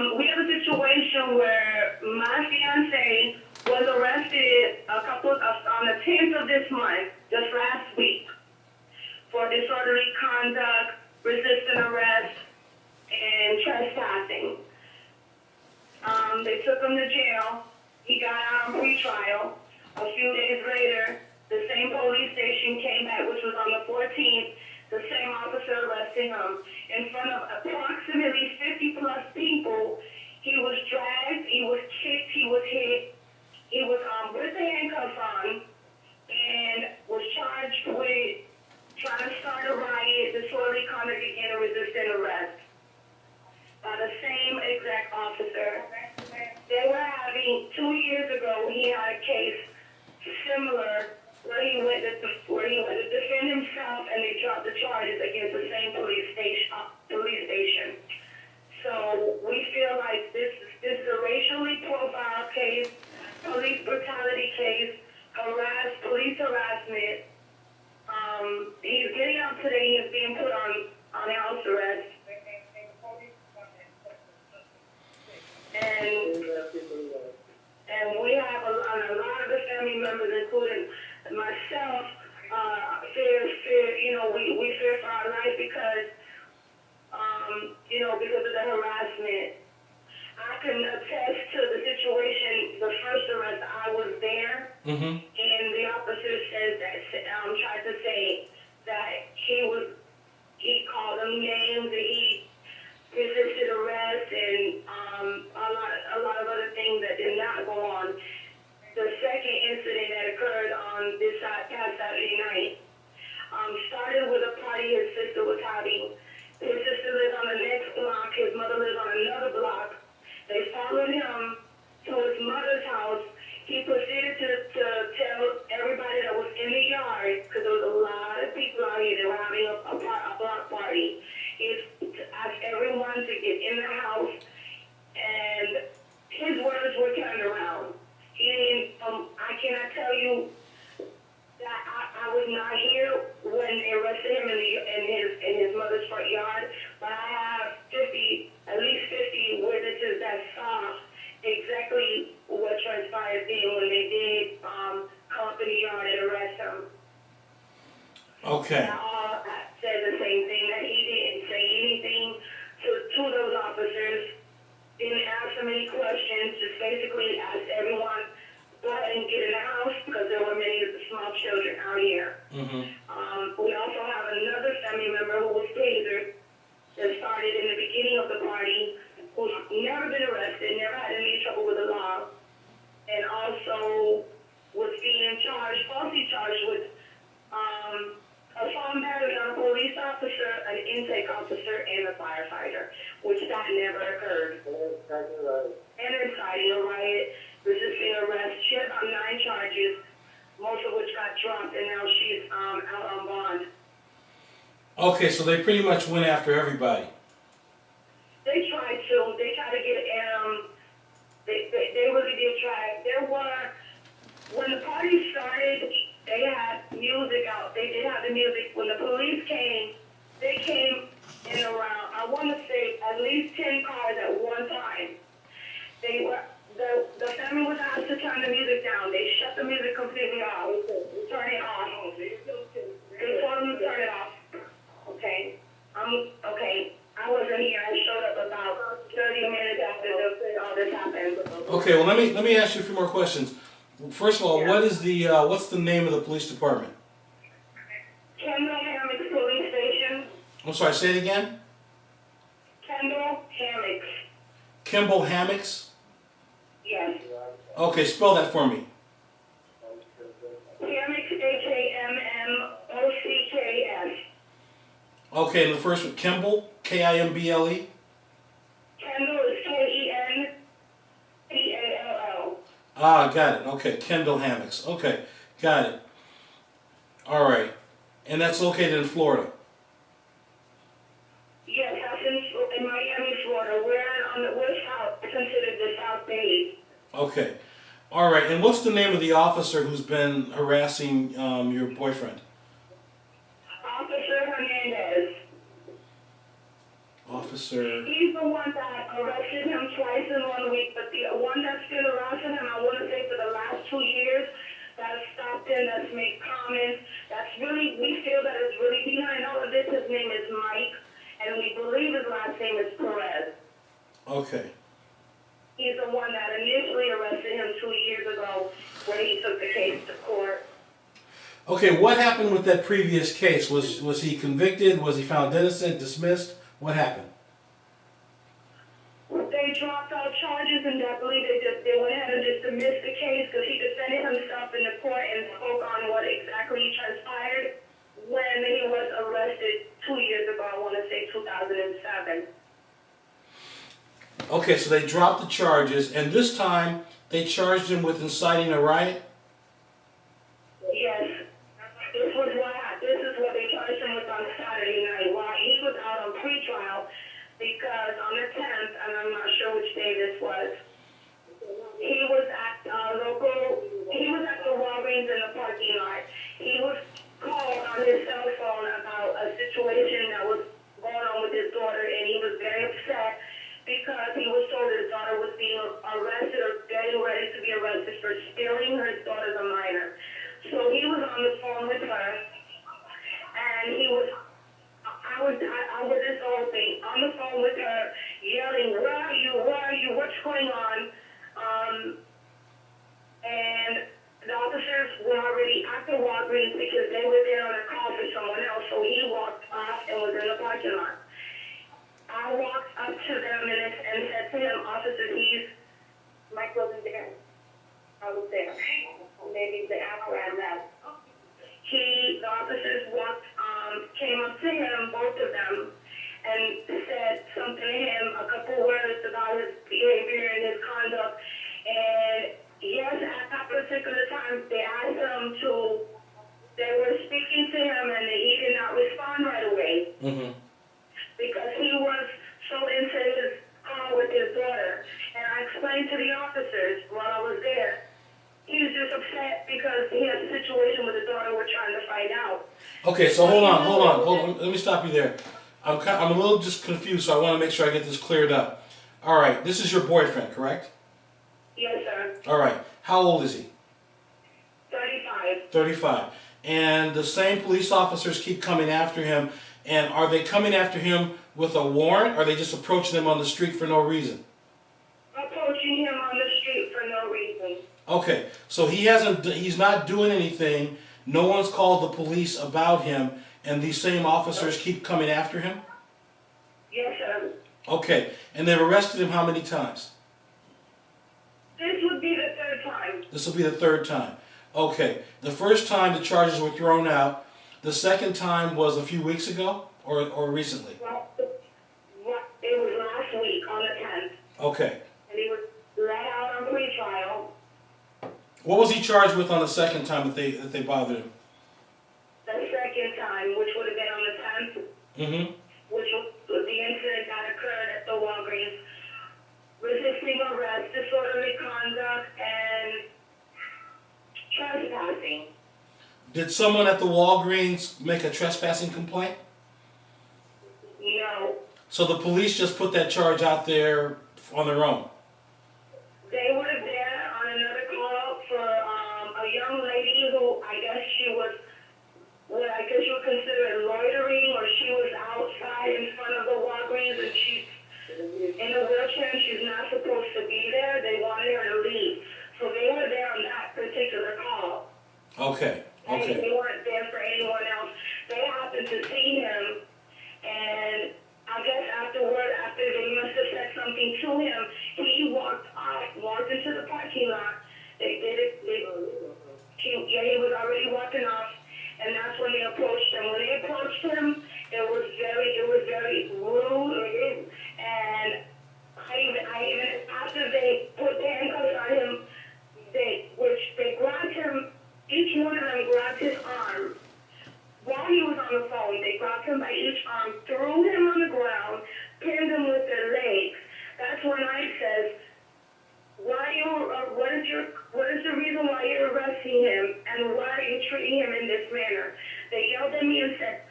We have a situation where my fiance was arrested on the 10th of this month, just last week, for disorderly conduct, resisting arrest, and trespassing. They took him to jail. He got out on pre-trial. A few days later, the same police station came back, which was on the 14th. The same officer arrested him in front of approximately 50 plus people. He was dragged, he was kicked, he was hit. He was with the handcuffs on and was charged with trying to start a riot, disorderly conduct, and resisting arrest by the same exact officer. They were having, 2 years ago, he had a case similar where he went to defend himself, and they dropped the charges against the same police station. So we feel like this is a racially profiled case, police brutality case, police harassment. He's getting out today. He's being put on house arrest. And we have a lot of the family members, including myself, fear, we fear for our life because of the harassment. I can attest to the situation, the first arrest, I was there, and the officer says that, tried to say that he called them names, and he resisted arrest, and a lot of other things that did not go on. The second incident that occurred on this past Saturday night started with a party his sister was having. His sister lives on the next block. His mother lives on another block. They followed him to his mother's house. He proceeded to tell everybody that was in the yard, because there was a lot of people out here that were having a block party. He asked everyone to get in the house, and his words were turned around. I cannot tell you that I was not here when they arrested him in his mother's front yard, but I have at least 50 witnesses that saw exactly what transpired then when they did come up in the yard and arrest him. Okay. They all said the same thing, that he didn't say anything to those officers, didn't ask them any questions, just basically asked everyone go ahead and get in the house because there were many small children out here. We also have another family member who was tasered that started in the beginning of the party, who's never been arrested, never had any trouble with the law, and also was being falsely charged with assault and battery on a police officer, an intake officer, and a firefighter, which that never occurred. And inciting a riot, resisting arrest. She had about 9 charges, most of which got dropped, and now she's out on bond. Okay, so they pretty much went after everybody. They tried to. They tried to get they really did try. There were, when the party started, they had music out. They did have the music. When the police came, they came in around, I want to say, at least 10 cars at one time. The family was asked to turn the music down. They shut the music completely off. Turn it off. They told them to turn it off. Okay. Okay. I wasn't here. I showed up about 30 minutes after all this happened. Okay, well let me ask you a few more questions. First of all, what's the name of the police department? Kendall Hammocks Police Station. I'm sorry, say it again? Kendall Hammocks. Kimball Hammocks? Yes. Okay, spell that for me. Hammocks, Hammocks. Okay, and the first one, Kimball, Kimble? Kendall is Kendall. Ah, got it. Okay, Kendall Hammocks. Okay, got it. All right, and that's located in Florida. Yes, that's in Miami, Florida. We're south, considered the South Bay. Okay, all right, and what's the name of the officer who's been harassing your boyfriend? Officer Hernandez. Officer. He's the one that arrested him twice in 1 week, but the one that's been harassing him, I want to say for the last 2 years, that's stopped him, that's made comments, that's really, we feel that is really behind all of this. His name is Mike, and we believe his last name is Perez. Okay. He's the one that initially arrested him 2 years ago when he took the case to court. Okay, what happened with that previous case? Was he convicted? Was he found innocent, dismissed? What happened? They dropped all charges, and I believe they went ahead and just dismissed the case because he defended himself in the court and spoke on what exactly transpired when he was arrested 2 years ago, I want to say 2007. Okay, so they dropped the charges, and this time they charged him with inciting a riot? Yes. This is what they charged him with on Saturday night while he was out on pretrial, because on the 10th, and I'm not sure which day this was, he was at the Walgreens in the parking lot. He was called on his cell phone about a situation that was going on with his daughter, and he was very upset because he was told his daughter was being arrested or getting ready to be arrested for stealing his daughter's a minor. So he was on the phone with her, and I was this whole thing, on the phone with her, yelling, where are you, what's going on? And the officers were already at the Walgreens because they were there on a call for someone else, so he walked off and was in the parking lot. I walked up to them and said to him, officer, Mike wasn't there. I was there. Maybe the after I left. The officers came up to him, both of them, and said something to him, a couple words about his behavior and his conduct. And yes, at that particular time, they asked him they were speaking to him, and he did not respond right away. Mm-hmm. Because he was so into his call with his daughter. And I explained to the officers while I was there, he was just upset because he had a situation with his daughter we're trying to find out. Okay, so hold on. Let me stop you there. I'm a little just confused, so I want to make sure I get this cleared up. All right, this is your boyfriend, correct? Yes, sir. All right. How old is he? 35. 35. And the same police officers keep coming after him. And are they coming after him with a warrant, or are they just approaching him on the street for no reason? Approaching him on the street for no reason. Okay, so he's not doing anything, no one's called the police about him, and these same officers keep coming after him? Yes, sir. Okay, and they've arrested him how many times? This would be the third time. This will be the third time. Okay, the first time the charges were thrown out, the second time was a few weeks ago, or recently? Well, it was last week on the 10th. Okay. And he was let out on pretrial. What was he charged with on the second time that they bothered him? The second time, which would have been on the 10th, Mm-hmm. which was the incident that occurred at the Walgreens, resisting arrest, disorderly conduct, and trespassing. Did someone at the Walgreens make a trespassing complaint? No. So the police just put that charge out there on their own? They were there on another call for a young lady who I guess she was what I guess you would consider loitering, or she was outside in front of the Walgreens and she's in a wheelchair and she's not supposed to be there. They wanted her to leave. So they were there on that particular call. Okay. Okay. They weren't there for anyone else. They happened to see him, and I guess afterward, after they must have said something to him, he walked into the parking lot. He was already walking off, and that's when they approached him. When they approached him, it was very rude, and I even after they put the handcuffs on him, they grabbed him. Each one of them grabbed his arm. While he was on the phone, they grabbed him by each arm, threw him on the ground, pinned him with their legs. That's when I says, what is the reason why you're arresting him, and why are you treating him in this manner? They yelled at me and said,